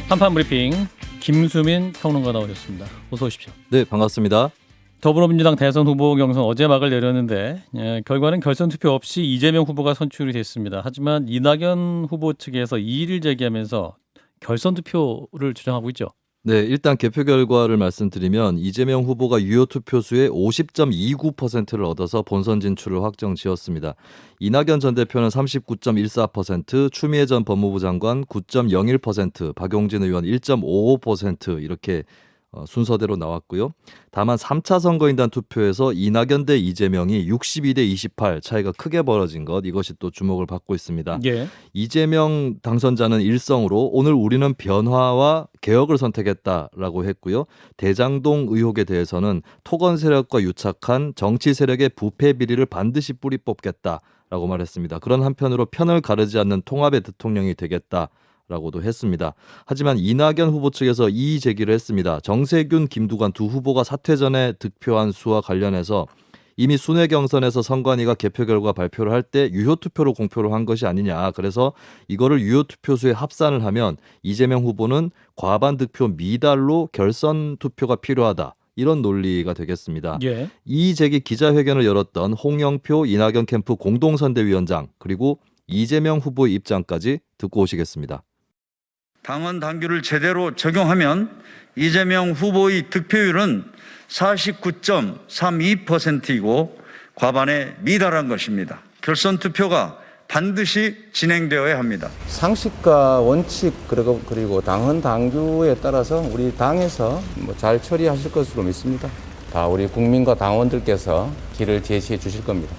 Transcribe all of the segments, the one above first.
한판 브리핑 김수민 평론가 나오셨습니다. 어서 오십시오. 네, 반갑습니다. 더불어민주당 대선 후보 경선 어제 막을 내렸는데 결과는 결선 투표 없이 이재명 후보가 선출이 됐습니다. 하지만 이낙연 후보 측에서 이의를 제기하면서 결선 투표를 주장하고 있죠. 네, 일단 개표 결과를 말씀드리면 이재명 후보가 유효 투표수의 50.29%를 얻어서 본선 진출을 확정지었습니다. 이낙연 전 대표는 39.14%, 추미애 전 법무부 장관 9.01%, 박용진 의원 1.55% 이렇게 순서대로 나왔고요. 다만 3차 선거인단 투표에서 이낙연 대 이재명이 62대 28 차이가 크게 벌어진 것, 이것이 또 주목을 받고 있습니다. 예. 이재명 당선자는 일성으로 오늘 우리는 변화와 개혁을 선택했다라고 했고요. 대장동 의혹에 대해서는 토건 세력과 유착한 정치 세력의 부패 비리를 반드시 뿌리 뽑겠다라고 말했습니다. 그런 한편으로 편을 가르지 않는 통합의 대통령이 되겠다. 라고도 했습니다. 하지만 이낙연 후보 측에서 이의 제기를 했습니다. 정세균, 김두관 두 후보가 사퇴 전에 득표한 수와 관련해서 이미 순회 경선에서 선관위가 개표 결과 발표를 할 때 유효 투표로 공표를 한 것이 아니냐. 그래서 이거를 유효 투표수에 합산을 하면 이재명 후보는 과반 득표 미달로 결선 투표가 필요하다. 이런 논리가 되겠습니다. 예. 이의 제기 기자회견을 열었던 홍영표 이낙연 캠프 공동선대위원장 그리고 이재명 후보의 입장까지 듣고 오시겠습니다. 당원 당규를 제대로 적용하면 이재명 후보의 득표율은 49.32%이고 과반에 미달한 것입니다. 결선 투표가 반드시 진행되어야 합니다. 상식과 원칙 그리고 당헌 당규에 따라서 우리 당에서 잘 처리하실 것으로 믿습니다. 다 우리 국민과 당원들께서 길을 제시해 주실 겁니다.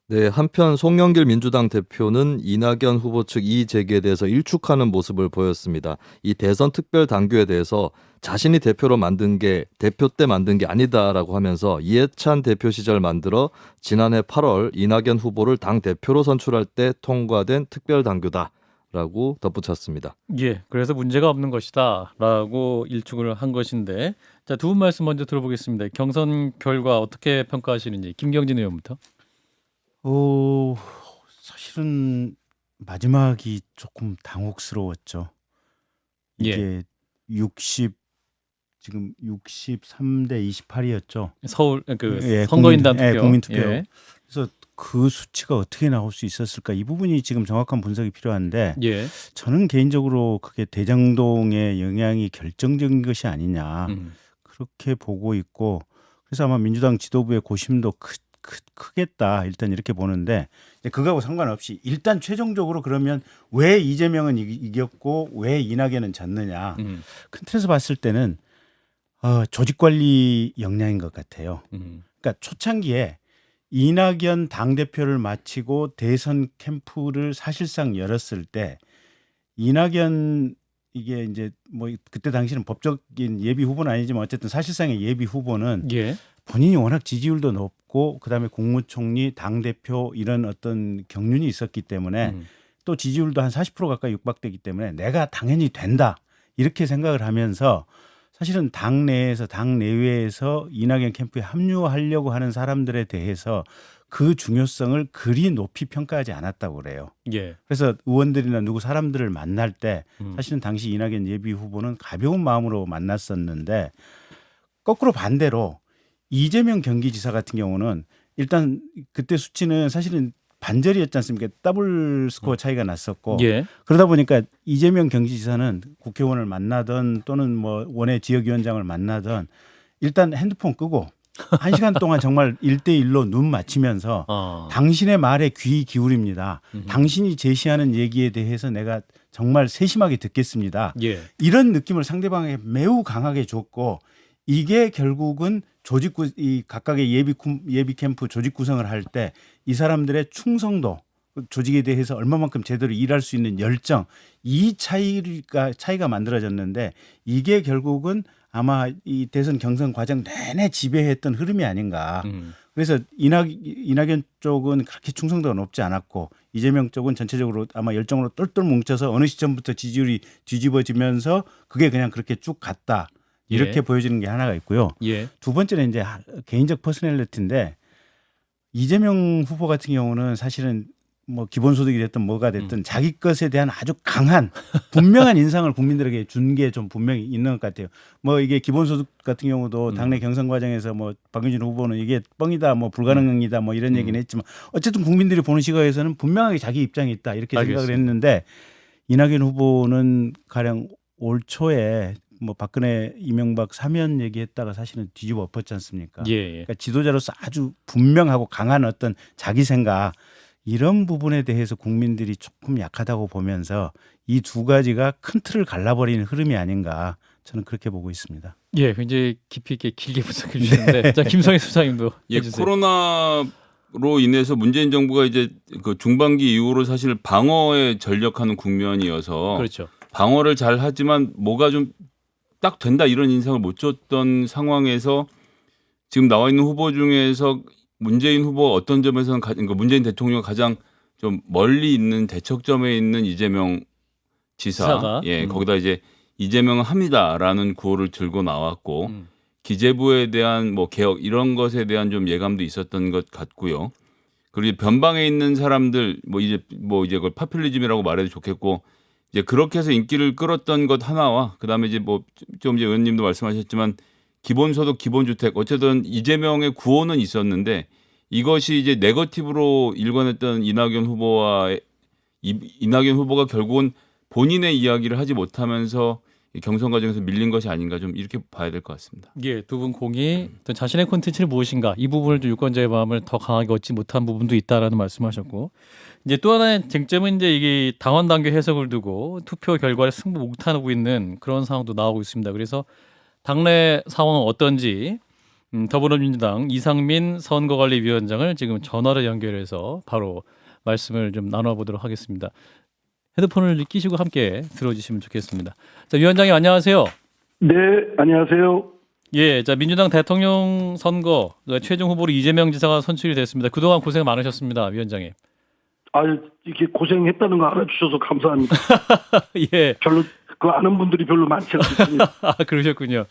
네, 한편 송영길 민주당 대표는 이낙연 후보 측 이의 제기에 대해서 일축하는 모습을 보였습니다. 이 대선 특별 당규에 대해서 자신이 대표 때 만든 게 아니다라고 하면서 이해찬 대표 시절 만들어 지난해 8월 이낙연 후보를 당 대표로 선출할 때 통과된 특별 당규다라고 덧붙였습니다. 예. 그래서 문제가 없는 것이다라고 일축을 한 것인데, 자, 두 분 말씀 먼저 들어보겠습니다. 경선 결과 어떻게 평가하시는지 김경진 의원부터. 사실은 마지막이 조금 당혹스러웠죠. 이게 63대 28이었죠. 서울 선거인단 투표. 국민 투표. 예. 그래서 그 수치가 어떻게 나올 수 있었을까? 이 부분이 지금 정확한 분석이 필요한데 예. 저는 개인적으로 그게 대장동의 영향이 결정적인 것이 아니냐 그렇게 보고 있고, 그래서 아마 민주당 지도부의 고심도 크겠다 일단 이렇게 보는데, 그거하고 상관없이 일단 최종적으로 그러면 왜 이재명은 이겼고 왜 이낙연은 졌느냐 큰 틀에서 봤을 때는 조직관리 역량인 것 같아요. 그러니까 초창기에 이낙연 당대표를 마치고 대선 캠프를 사실상 열었을 때 이낙연 이게 이제 그때 당시는 법적인 예비 후보는 아니지만 어쨌든 사실상의 예비 후보는 예. 본인이 워낙 지지율도 높고 그다음에 국무총리, 당대표 이런 어떤 경륜이 있었기 때문에 또 지지율도 한 40% 가까이 육박되기 때문에 내가 당연히 된다 이렇게 생각을 하면서 사실은 당 내에서 당 내외에서 이낙연 캠프에 합류하려고 하는 사람들에 대해서 그 중요성을 그리 높이 평가하지 않았다고 그래요. 예. 그래서 의원들이나 사람들을 만날 때 사실은 당시 이낙연 예비 후보는 가벼운 마음으로 만났었는데, 거꾸로 반대로 이재명 경기지사 같은 경우는 일단 그때 수치는 사실은 반절이었지 않습니까? 더블 스코어 차이가 났었고, 예. 그러다 보니까 이재명 경기지사는 국회의원을 만나든 또는 원외 지역위원장을 만나든 일단 핸드폰 끄고 1시간 동안 정말 1대1로 눈 맞추면서 당신의 말에 귀 기울입니다. 당신이 제시하는 얘기에 대해서 내가 정말 세심하게 듣겠습니다. 예. 이런 느낌을 상대방에게 매우 강하게 줬고, 이게 결국은 이 각각의 예비 캠프 조직 구성을 할 때 이 사람들의 충성도, 조직에 대해서 얼마만큼 제대로 일할 수 있는 열정, 이 차이가 만들어졌는데, 이게 결국은 아마 이 대선 경선 과정 내내 지배했던 흐름이 아닌가. 그래서 이낙연 쪽은 그렇게 충성도가 높지 않았고 이재명 쪽은 전체적으로 아마 열정으로 똘똘 뭉쳐서 어느 시점부터 지지율이 뒤집어지면서 그게 그냥 그렇게 쭉 갔다. 이렇게 보여지는 게 하나가 있고요. 예. 두 번째는 이제 개인적 퍼스널리티인데, 이재명 후보 같은 경우는 사실은 뭐 기본소득이 됐든 뭐가 됐든 자기 것에 대한 아주 강한 분명한 인상을 국민들에게 준 게 좀 분명히 있는 것 같아요. 뭐 이게 기본소득 같은 경우도 당내 경선 과정에서 뭐 박용진 후보는 이게 뻥이다, 뭐 불가능이다, 뭐 이런 얘기는 했지만 어쨌든 국민들이 보는 시각에서는 분명하게 자기 입장이 있다 이렇게 생각을 알겠습니다. 했는데 이낙연 후보는 가령 올 초에 뭐 박근혜 이명박 사면 얘기했다가 사실은 뒤집어 엎었지 않습니까? 예, 예. 그러니까 지도자로서 아주 분명하고 강한 어떤 자기 생각 이런 부분에 대해서 국민들이 조금 약하다고 보면서 이 두 가지가 큰 틀을 갈라버리는 흐름이 아닌가 저는 그렇게 보고 있습니다. 예, 굉장히 깊이 있게 길게 분석해 주셨는데 자, 김성희 소장님도 예, 해주세요. 코로나로 인해서 문재인 정부가 이제 그 중반기 이후로 사실 방어에 전력하는 국면이어서 그렇죠. 방어를 잘 하지만 뭐가 좀 딱 된다 이런 인상을 못 줬던 상황에서 지금 나와 있는 후보 중에서 문재인 후보 어떤 점에서는 그러니까 문재인 대통령 가장 좀 멀리 있는 대척점에 있는 이재명 지사가? 지사, 예, 거기다 이제 이재명은 합니다라는 구호를 들고 나왔고 기재부에 대한 뭐 개혁 이런 것에 대한 좀 예감도 있었던 것 같고요. 그리고 변방에 있는 사람들 뭐 이제 그걸 파퓰리즘이라고 말해도 좋겠고 이제 그렇게 해서 인기를 끌었던 것 하나와 그다음에 이제 뭐 좀 이제 의원님도 말씀하셨지만 기본소득, 기본주택 어쨌든 이재명의 구호는 있었는데 이것이 이제 네거티브로 일관했던 이낙연 후보와 이낙연 후보가 결국은 본인의 이야기를 하지 못하면서 경선 과정에서 밀린 것이 아닌가 좀 이렇게 봐야 될 것 같습니다. 예, 두 분 공이 어떤 자신의 콘텐츠는 무엇인가 이 부분을 좀 유권자의 마음을 더 강하게 얻지 못한 부분도 있다라는 말씀하셨고 이제 또 하나의 쟁점은 이제 이게 당원 당규 해석을 두고 투표 결과를 승부 못하고 있는 그런 상황도 나오고 있습니다. 그래서 당내 상황은 어떤지 더불어민주당 이상민 선거관리위원장을 지금 전화로 연결해서 바로 말씀을 좀 나눠보도록 하겠습니다. 헤드폰을 끼시고 함께 들어주시면 좋겠습니다. 자, 위원장님 안녕하세요. 네, 안녕하세요. 예, 자 민주당 대통령 선거 최종 후보로 이재명 지사가 선출이 됐습니다. 그동안 고생 많으셨습니다, 위원장님. 이렇게 고생했다는 거 알아주셔서 감사합니다. 예, 별로 그 아는 분들이 별로 많지 않습니다. 그러셨군요.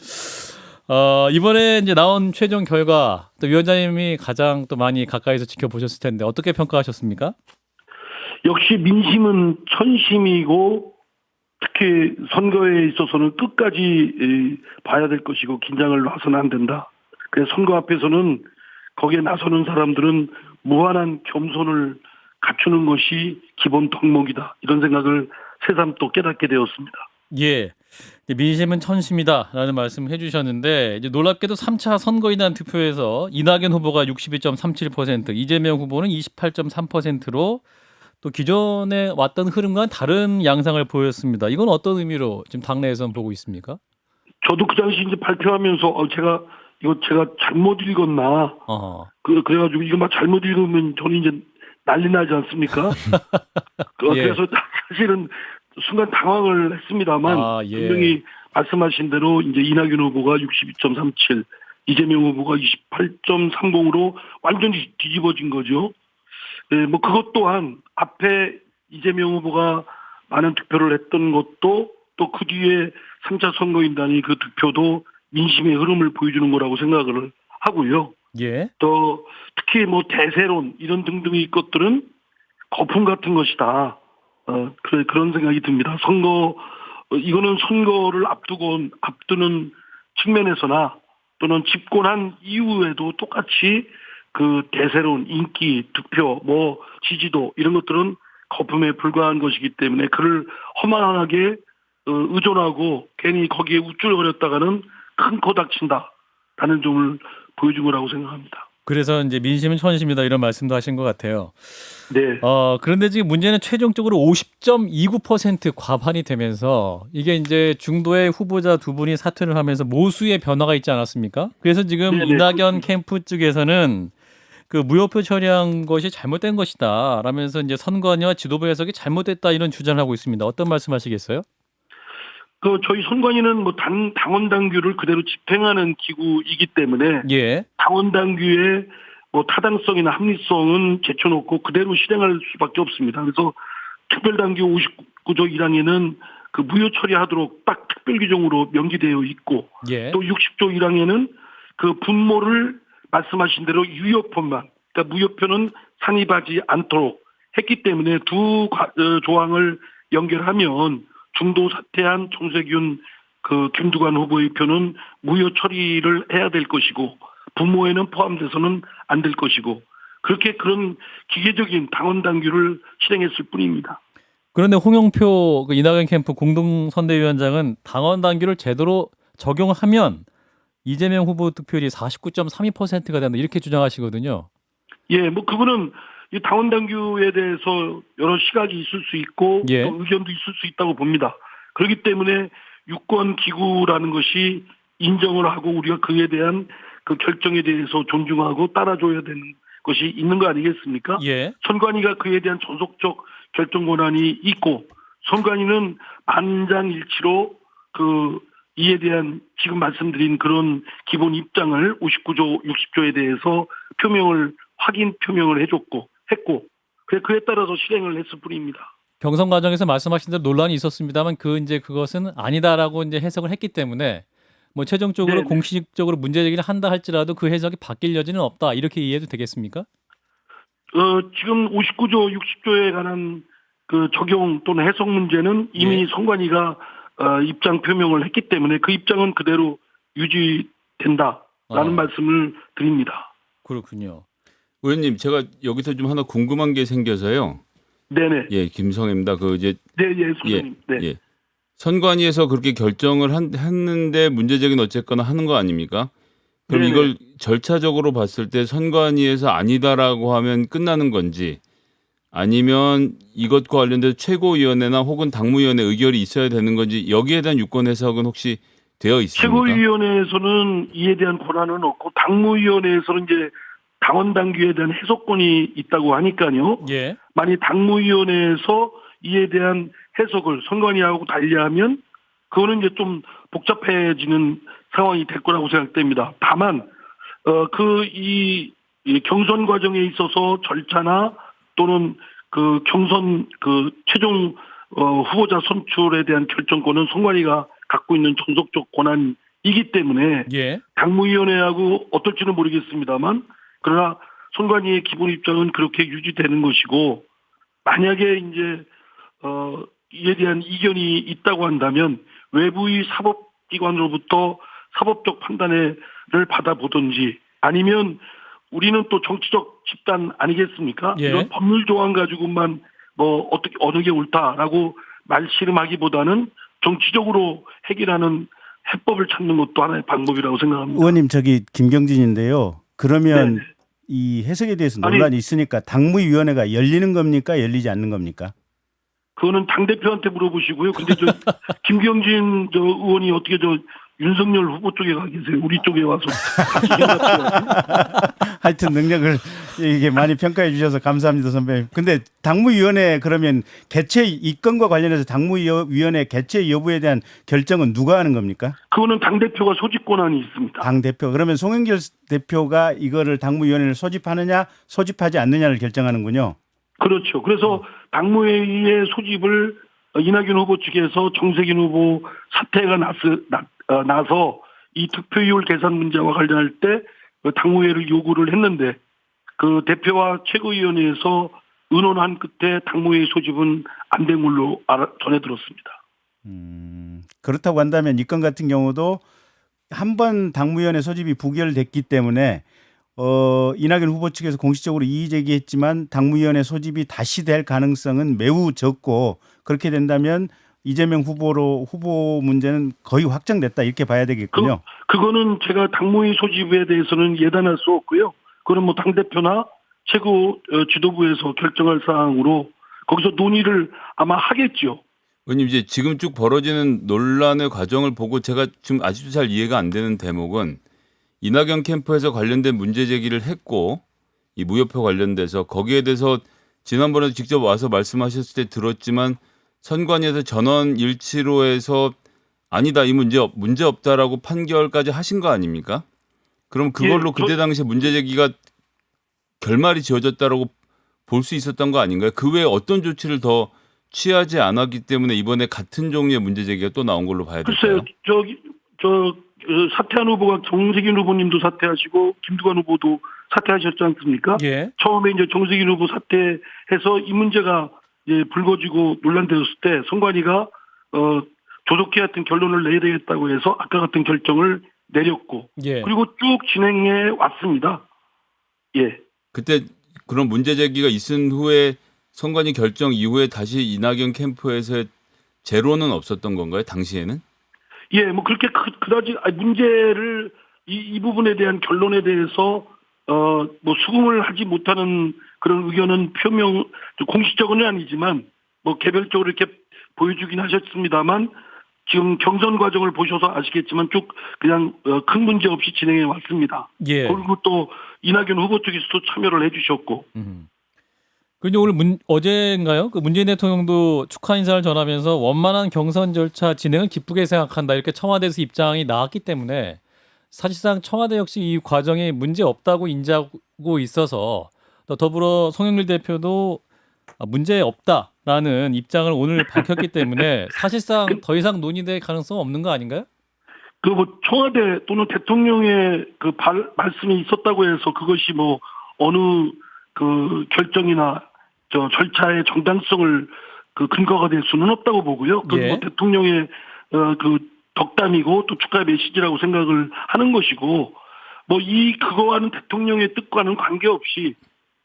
이번에 이제 나온 최종 결과 또 위원장님이 가장 또 많이 가까이서 지켜보셨을 텐데 어떻게 평가하셨습니까? 역시 민심은 천심이고 특히 선거에 있어서는 끝까지 봐야 될 것이고 긴장을 놔서는 안 된다. 그래서 선거 앞에서는 거기에 나서는 사람들은 무한한 겸손을 갖추는 것이 기본 덕목이다. 이런 생각을 새삼 또 깨닫게 되었습니다. 예, 민심은 천심이다라는 말씀을 해주셨는데 이제 놀랍게도 3차 선거인단 투표에서 이낙연 후보가 62.37%, 이재명 후보는 28.3%로 또 기존에 왔던 흐름과는 다른 양상을 보였습니다. 이건 어떤 의미로 지금 당내에서는 보고 있습니까? 저도 그 당시 이제 발표하면서 제가 잘못 읽었나. 그래가지고 이거 막 잘못 읽으면 저는 이제 난리 나지 않습니까? 예. 그래서 사실은 순간 당황을 했습니다만 예. 분명히 말씀하신 대로 이제 이낙연 후보가 62.37, 이재명 후보가 28.30으로 완전히 뒤집어진 거죠. 예, 뭐 그것 또한 앞에 이재명 후보가 많은 득표를 했던 것도 또 그 뒤에 3차 선거인단이 그 득표도 민심의 흐름을 보여주는 거라고 생각을 하고요. 예. 또 특히 뭐 대세론 이런 등등의 것들은 거품 같은 것이다. 그런 생각이 듭니다. 이거는 선거를 앞두는 측면에서나 또는 집권한 이후에도 똑같이 그 대세론, 인기, 득표, 뭐 지지도 이런 것들은 거품에 불과한 것이기 때문에 그를 허망하게 의존하고 괜히 거기에 우쭐거렸다가는 큰 코 닥친다라는 점을 보여준 거라고 생각합니다. 그래서 이제 민심은 천심이다 이런 말씀도 하신 것 같아요. 네. 그런데 지금 문제는 최종적으로 50.29% 과반이 되면서 이게 이제 중도의 후보자 두 분이 사퇴를 하면서 모수의 변화가 있지 않았습니까? 그래서 지금 네네. 이낙연 캠프 측에서는 그 무효표 처리한 것이 잘못된 것이다 라면서 이제 선관위와 지도부 해석이 잘못됐다 이런 주장을 하고 있습니다. 어떤 말씀하시겠어요? 저희 선관위는 뭐 당원 당규를 그대로 집행하는 기구이기 때문에 예. 당원 당규의 뭐 타당성이나 합리성은 제쳐놓고 그대로 실행할 수밖에 없습니다. 그래서 특별당규 59조 1항에는 그 무효 처리하도록 딱 특별 규정으로 명기되어 있고 예. 또 60조 1항에는 그 분모를 말씀하신 대로 유효표만, 그러니까 무효표는 산입하지 않도록 했기 때문에 조항을 연결하면 중도 사퇴한 정세균 김두관 후보의 표는 무효 처리를 해야 될 것이고 부모에는 포함돼서는 안 될 것이고 그렇게 그런 기계적인 당원 당규를 실행했을 뿐입니다. 그런데 홍영표 이낙연 캠프 공동선대위원장은 당원 당규를 제대로 적용하면 이재명 후보 득표율이 49.32%가 된다 이렇게 주장하시거든요. 예, 그거는 이 당원 당규에 대해서 여러 시각이 있을 수 있고 예. 또 의견도 있을 수 있다고 봅니다. 그렇기 때문에 유권 기구라는 것이 인정을 하고 우리가 그에 대한 그 결정에 대해서 존중하고 따라줘야 되는 것이 있는 거 아니겠습니까? 예. 선관위가 그에 대한 전속적 결정 권한이 있고 선관위는 만장일치로 이에 대한 지금 말씀드린 그런 기본 입장을 59조, 60조에 대해서 확인 표명을 했고 그에 따라서 실행을 했을 뿐입니다. 경선 과정에서 말씀하신 대로 논란이 있었습니다만 그것은 아니다라고 해석을 했기 때문에 최종적으로 네네. 공식적으로 문제 제기를 한다 할지라도 그 해석이 바뀔 여지는 없다 이렇게 이해해도 되겠습니까? 지금 59조, 60조에 관한 적용 또는 해석 문제는 이미 선관위가 입장 표명을 했기 때문에 그 입장은 그대로 유지된다라는 말씀을 드립니다. 그렇군요. 의원님, 제가 여기서 좀 하나 궁금한 게 생겨서요. 네네. 예, 김성애입니다. 선생님. 네. 예. 선관위에서 그렇게 결정을 했는데 문제제기는 어쨌거나 하는 거 아닙니까? 그럼 네네. 이걸 절차적으로 봤을 때 선관위에서 아니다라고 하면 끝나는 건지 아니면 이것과 관련돼서 최고위원회나 혹은 당무위원회 의결이 있어야 되는 건지 여기에 대한 유권 해석은 혹시 되어 있습니까? 최고위원회에서는 이에 대한 권한은 없고 당무위원회에서는 이제 당원 당규에 대한 해석권이 있다고 하니까요. 예. 만약 당무위원회에서 이에 대한 해석을 선관위하고 달리하면 그거는 이제 좀 복잡해지는 상황이 될 거라고 생각됩니다. 다만 이 경선 과정에 있어서 절차나 또는 경선 최종 후보자 선출에 대한 결정권은 선관위가 갖고 있는 전속적 권한이기 때문에 예. 당무위원회하고 어떨지는 모르겠습니다만 그러나 선관위의 기본 입장은 그렇게 유지되는 것이고 만약에 이제 이에 대한 이견이 있다고 한다면 외부의 사법기관으로부터 사법적 판단을 받아보든지 아니면 우리는 또 정치적 집단 아니겠습니까? 예. 이런 법률 조항 가지고만 어떻게 어느 게 옳다라고 말씨름하기보다는 정치적으로 해결하는 해법을 찾는 것도 하나의 방법이라고 생각합니다. 의원님 김경진인데요. 그러면 네네. 이 해석에 대해서 논란이 있으니까 당무위원회가 열리는 겁니까? 열리지 않는 겁니까? 그거는 당대표한테 물어보시고요. 근데 김경진 의원이 어떻게 윤석열 후보 쪽에 가 계세요. 우리 쪽에 와서 같이 하여튼 능력을 이게 많이 평가해 주셔서 감사합니다, 선배님. 근데 당무위원회 그러면 이건과 관련해서 당무위원회 개최 여부에 대한 결정은 누가 하는 겁니까? 그거는 당대표가 소집 권한이 있습니다. 당대표. 그러면 송영길 대표가 이거를 당무위원회를 소집하느냐 소집하지 않느냐를 결정하는군요. 그렇죠. 그래서 당무회의의 소집을 이낙연 후보 측에서 정세균 후보 사퇴가 나서 이 득표율 계산 문제와 관련할 때 당무회의를 요구를 했는데 그 대표와 최고위원회에서 의논한 끝에 당무회의 소집은 안 된 걸로 전해 들었습니다. 그렇다고 한다면 이 건 같은 경우도 한 번 당무위원회 소집이 부결됐기 때문에 이낙연 후보 측에서 공식적으로 이의 제기했지만 당무위원회 소집이 다시 될 가능성은 매우 적고 그렇게 된다면 이재명 후보 문제는 거의 확정됐다 이렇게 봐야 되겠군요. 그거는 제가 당무회의 소집에 대해서는 예단할 수 없고요. 그건 당대표나 최고 지도부에서 결정할 사항으로 거기서 논의를 아마 하겠죠. 의원님 이제 지금 쭉 벌어지는 논란의 과정을 보고 제가 지금 아직도 잘 이해가 안 되는 대목은 이낙연 캠프에서 관련된 문제 제기를 했고 이 무효표 관련돼서 거기에 대해서 지난번에 직접 와서 말씀하셨을 때 들었지만 선관위에서 전원 일치로 해서 아니다 이 문제 없다라고 판결까지 하신 거 아닙니까? 그럼 그걸로 그때 당시에 문제 제기가 결말이 지어졌다라고 볼 수 있었던 거 아닌가요? 그 외에 어떤 조치를 더 취하지 않았기 때문에 이번에 같은 종류의 문제 제기가 또 나온 걸로 봐야 될까요? 글쎄요. 사퇴한 후보가 정세균 후보님도 사퇴하시고 김두관 후보도 사퇴하셨지 않습니까? 예. 처음에 이제 정세균 후보 사퇴해서 이 문제가 이제 불거지고 논란되었을 때 선관위가 조속히 하여튼 결론을 내야 되겠다고 해서 아까 같은 결정을 내렸고 예. 그리고 쭉 진행해 왔습니다. 예. 그때 그런 문제 제기가 있은 후에 선관위 결정 이후에 다시 이낙연 캠프에서 제로는 없었던 건가요? 당시에는? 예, 뭐 그렇게 그다지 문제를 이 부분에 대한 결론에 대해서 뭐 수긍을 하지 못하는 그런 의견은 표명 공식적으로는 아니지만 뭐 개별적으로 이렇게 보여주긴 하셨습니다만 지금 경선 과정을 보셔서 아시겠지만 쭉 그냥 큰 문제 없이 진행해 왔습니다. 예. 그리고 또 이낙연 후보 쪽에서도 참여를 해주셨고. 그리고 오늘 어제인가요? 그 문재인 대통령도 축하 인사를 전하면서 원만한 경선 절차 진행을 기쁘게 생각한다 이렇게 청와대에서 입장이 나왔기 때문에 사실상 청와대 역시 이 과정에 문제 없다고 인지하고 있어서 또 더불어 송영길 대표도 문제 없다라는 입장을 오늘 밝혔기 때문에 사실상 더 이상 논의될 가능성 없는 거 아닌가요? 그 뭐 청와대 또는 대통령의 그 말씀이 있었다고 해서 그것이 뭐 어느 그 결정이나 저 절차의 정당성을 그 근거가 될 수는 없다고 보고요. 그건 예. 뭐 대통령의 그 덕담이고 또 축하 메시지라고 생각을 하는 것이고 뭐 그거와는 대통령의 뜻과는 관계없이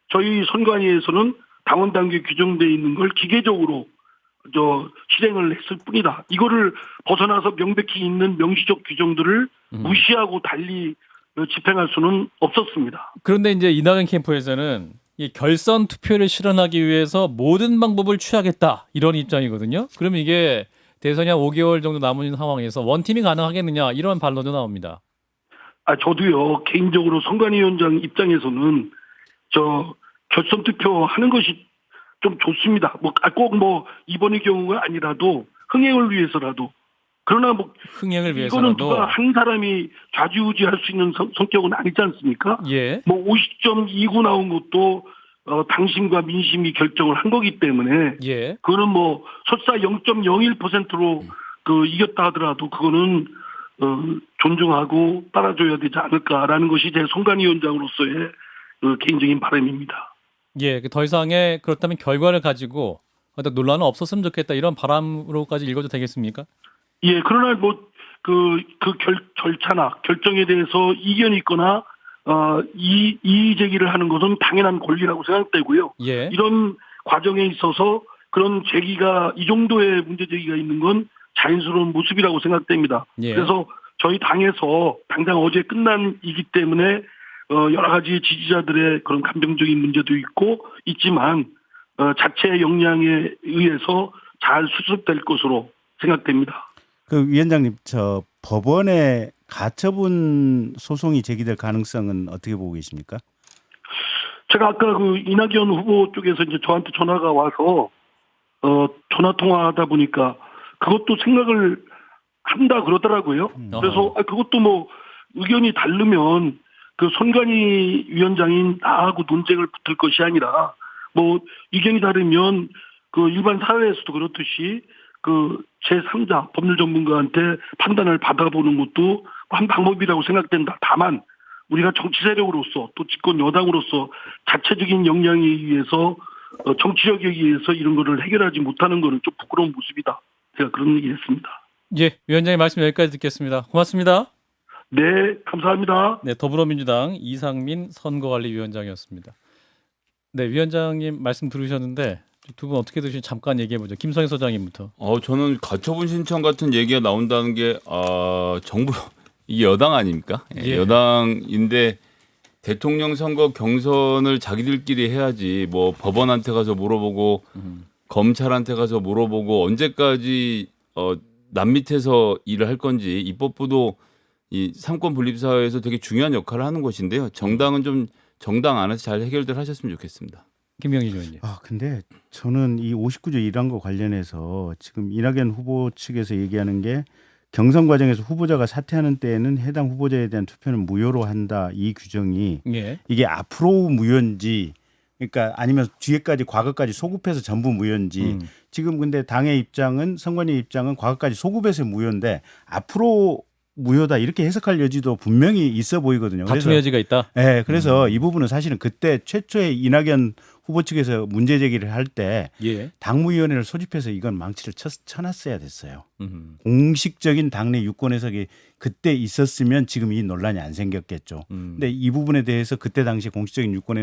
저희 선관위에서는 당원 당규에 규정되어 있는 걸 기계적으로 실행을 했을 뿐이다. 이거를 벗어나서 명백히 있는 명시적 규정들을 무시하고 달리 집행할 수는 없었습니다. 그런데 이제 이낙연 캠프에서는 이 결선 투표를 실현하기 위해서 모든 방법을 취하겠다 이런 입장이거든요. 그러면 이게 대선이 한 5개월 정도 남은 상황에서 원팀이 가능하겠느냐 이런 반론도 나옵니다. 저도요 개인적으로 선관위원장 입장에서는 결선 투표 하는 것이 좀 좋습니다. 꼭 이번의 경우가 아니라도 흥행을 위해서라도 그러나 흥행을 이거는 위해서라도 누가 한 사람이 좌지우지할 수 있는 성격은 아니지 않습니까? 예. 50.29 나온 것도 당심과 민심이 결정을 한 거기 때문에 예. 그거는 설사 0.01%로 이겼다 하더라도 그거는 존중하고 따라줘야 되지 않을까라는 것이 제 선관위원장으로서의 개인적인 바람입니다. 예. 더 이상의 그렇다면 결과를 가지고 어떤 논란은 없었으면 좋겠다 이런 바람으로까지 읽어도 되겠습니까? 예, 그러나 절차나 결정에 대해서 이견이 있거나 이의 제기를 하는 것은 당연한 권리라고 생각되고요. 예. 이런 과정에 있어서 그런 제기가 이 정도의 문제 제기가 있는 건 자연스러운 모습이라고 생각됩니다. 예. 그래서 저희 당에서 당장 어제 끝난 이기 때문에 여러 가지 지지자들의 그런 감정적인 문제도 있지만 자체 역량에 의해서 잘 수습될 것으로 생각됩니다. 그 위원장님, 법원에 가처분 소송이 제기될 가능성은 어떻게 보고 계십니까? 제가 아까 이낙연 후보 쪽에서 이제 저한테 전화가 와서 전화 통화하다 보니까 그것도 생각을 한다 그러더라고요. 그래서 그것도 의견이 다르면 그 선관위 위원장인 나하고 논쟁을 붙을 것이 아니라 의견이 다르면 그 일반 사회에서도 그렇듯이 그 제3자 법률 전문가한테 판단을 받아보는 것도 한 방법이라고 생각된다. 다만 우리가 정치 세력으로서 또 집권 여당으로서 자체적인 역량에 의해서 정치력에 의해서 이런 거를 해결하지 못하는 거는 좀 부끄러운 모습이다. 제가 그런 얘기를 했습니다. 예, 위원장님 말씀 여기까지 듣겠습니다. 고맙습니다. 네, 감사합니다. 네, 더불어민주당 이상민 선거관리위원장이었습니다. 네, 위원장님 말씀 들으셨는데 두 분 어떻게 들으시는지 잠깐 얘기해보죠. 김성희 소장님부터. 저는 가처분 신청 같은 얘기가 나온다는 게 정부 이게 여당 아닙니까? 예. 여당인데 대통령 선거 경선을 자기들끼리 해야지 법원한테 가서 물어보고 검찰한테 가서 물어보고 언제까지 남 밑에서 일을 할 건지 입법부도 이 삼권 분립 사회에서 되게 중요한 역할을 하는 것인데요. 정당은 좀 정당 안에서 잘 해결들 하셨으면 좋겠습니다. 김명희 의원님. 근데 저는 이 59조 1항과 관련해서 지금 이낙연 후보 측에서 얘기하는 게 경선 과정에서 후보자가 사퇴하는 때에는 해당 후보자에 대한 투표는 무효로 한다. 이 규정이 예. 이게 앞으로 무효인지 그러니까 아니면 뒤에까지 과거까지 소급해서 전부 무효인지 지금 근데 당의 입장은 선관위 입장은 과거까지 소급해서 무효인데 앞으로 무효다 이렇게 해석할 여지도 분명히 있어 보이거든요. 다툼 여지가 있다. 네, 그래서 이 부분은 사실은 그때 최초에 이낙연 후보 측에서 문제 제기를 할 때 예. 당무위원회를 소집해서 이건 망치를 쳐놨어야 됐어요. 음. 공식적인 당내 유권 해석이 그때 있었으면 지금 이 논란이 안 생겼겠죠. 근데 이 부분에 대해서 그때 당시 공식적인 유권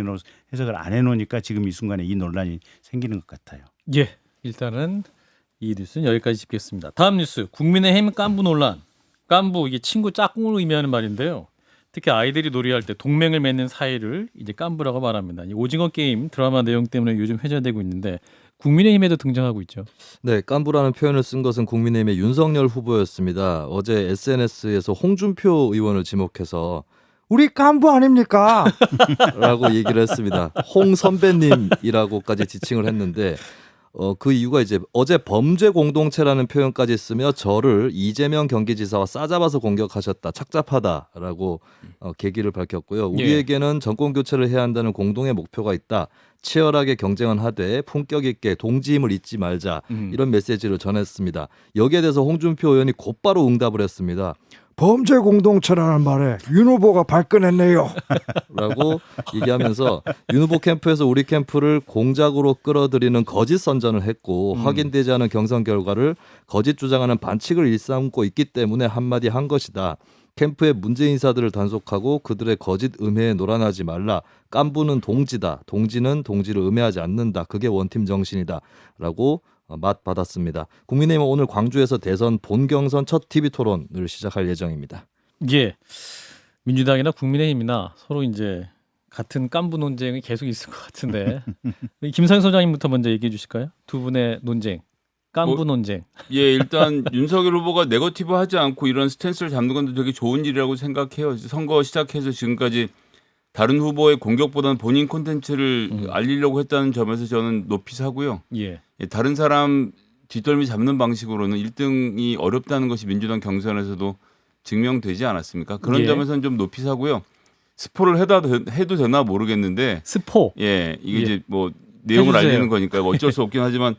해석을 안 해놓으니까 지금 이 순간에 이 논란이 생기는 것 같아요. 예. 일단은 이 뉴스는 여기까지 짚겠습니다. 다음 뉴스. 국민의힘 깐부 논란. 깐부 이게 친구 짝꿍을 의미하는 말인데요. 특히 아이들이 놀이할 때 동맹을 맺는 사이를 이제 깐부라고 말합니다. 이 오징어 게임 드라마 내용 때문에 요즘 회자되고 있는데 국민의힘에도 등장하고 있죠. 네, 깐부라는 표현을 쓴 것은 국민의힘의 윤석열 후보였습니다. 어제 SNS에서 홍준표 의원을 지목해서 우리 깐부 아닙니까? 라고 얘기를 했습니다. 홍 선배님이라고까지 지칭을 했는데 그 이유가 이제 어제 범죄 공동체라는 표현까지 쓰며 저를 이재명 경기지사와 싸잡아서 공격하셨다. 착잡하다라고 계기를 밝혔고요. 우리에게는 정권 교체를 해야 한다는 공동의 목표가 있다. 치열하게 경쟁은 하되 품격 있게 동지임을 잊지 말자. 이런 메시지를 전했습니다. 여기에 대해서 홍준표 의원이 곧바로 응답을 했습니다. 범죄 공동체라는 말에 윤 후보가 발끈했네요. 라고 얘기하면서 윤 후보 캠프에서 우리 캠프를 공작으로 끌어들이는 거짓 선전을 했고 확인되지 않은 경선 결과를 거짓 주장하는 반칙을 일삼고 있기 때문에 한마디 한 것이다. 캠프의 문제 인사들을 단속하고 그들의 거짓 음해에 놀아나지 말라. 깐부는 동지다. 동지는 동지를 음해하지 않는다. 그게 원팀 정신이다. 라고 맛 받았습니다. 국민의힘은 오늘 광주에서 대선 본경선 첫 TV 토론을 시작할 예정입니다. 예. 민주당이나 국민의힘이나 서로 이제 같은 깐부 논쟁이 계속 있을 것 같은데 김상현 소장님부터 먼저 얘기해 주실까요? 두 분의 논쟁. 깐부 논쟁. 예, 일단 윤석열 후보가 네거티브 하지 않고 이런 스탠스를 잡는 건 되게 좋은 일이라고 생각해요. 선거 시작해서 지금까지 다른 후보의 공격보다는 본인 콘텐츠를 알리려고 했다는 점에서 저는 높이 사고요. 예. 예, 다른 사람 뒷덜미 잡는 방식으로는 1등이 어렵다는 것이 민주당 경선에서도 증명되지 않았습니까? 그런 예. 점에서는 좀 높이 사고요. 스포를 해도 되나 모르겠는데 스포. 예, 이게 예. 이제 뭐 내용을 해주세요. 알리는 거니까 어쩔 수 없긴 하지만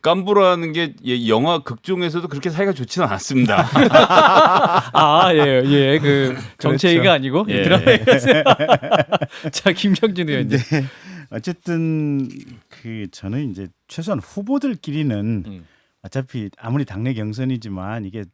깐부라는 게 영화 극 중에서도 그렇게 사이가 좋지는 않았습니다. 아, 예, 예. 그 정치 얘기가 아니고 예. 드라마에서. 자, 김병진 의원님. 네. 어쨌든 그 저는 이제 최소한 후보들끼리는 어차피 아무리 당내 경선이지만 이게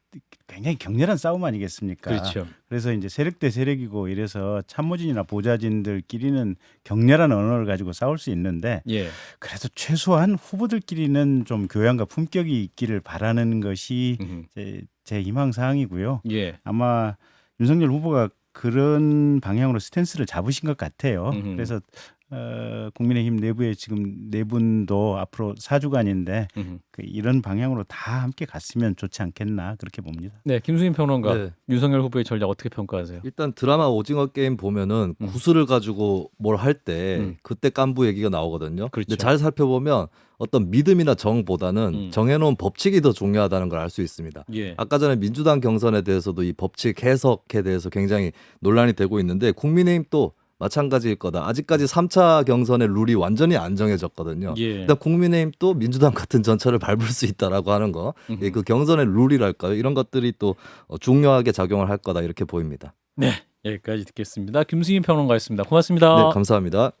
굉장히 격렬한 싸움 아니겠습니까? 그렇죠. 그래서 이제 세력 대 세력이고 이래서 참모진이나 보좌진들끼리는 격렬한 언어를 가지고 싸울 수 있는데 예. 그래도 최소한 후보들끼리는 좀 교양과 품격이 있기를 바라는 것이 제 희망 사항이고요. 예. 아마 윤석열 후보가 그런 방향으로 스탠스를 잡으신 것 같아요. 그래서 국민의힘 내부에 지금 네 분도 앞으로 4주간인데 이런 방향으로 다 함께 갔으면 좋지 않겠나 그렇게 봅니다. 네, 김수인 평론가. 네. 윤석열 후보의 전략 어떻게 평가하세요? 일단 드라마 오징어 게임 보면은 구슬을 가지고 뭘 할 때 그때 깐부 얘기가 나오거든요. 그렇죠. 근데 잘 살펴보면 어떤 믿음이나 정보다는 정해놓은 법칙이 더 중요하다는 걸 알 수 있습니다. 예. 아까 전에 민주당 경선에 대해서도 이 법칙 해석에 대해서 굉장히 논란이 되고 있는데 국민의힘 또 마찬가지일 거다. 아직까지 3차 경선의 룰이 완전히 안 정해졌거든요. 예. 일단 국민의힘 또 민주당 같은 전철을 밟을 수 있다라고 하는 거. 예, 그 경선의 룰이랄까요? 이런 것들이 또 중요하게 작용을 할 거다 이렇게 보입니다. 네, 여기까지 듣겠습니다. 김수인 평론가였습니다. 고맙습니다. 네, 감사합니다.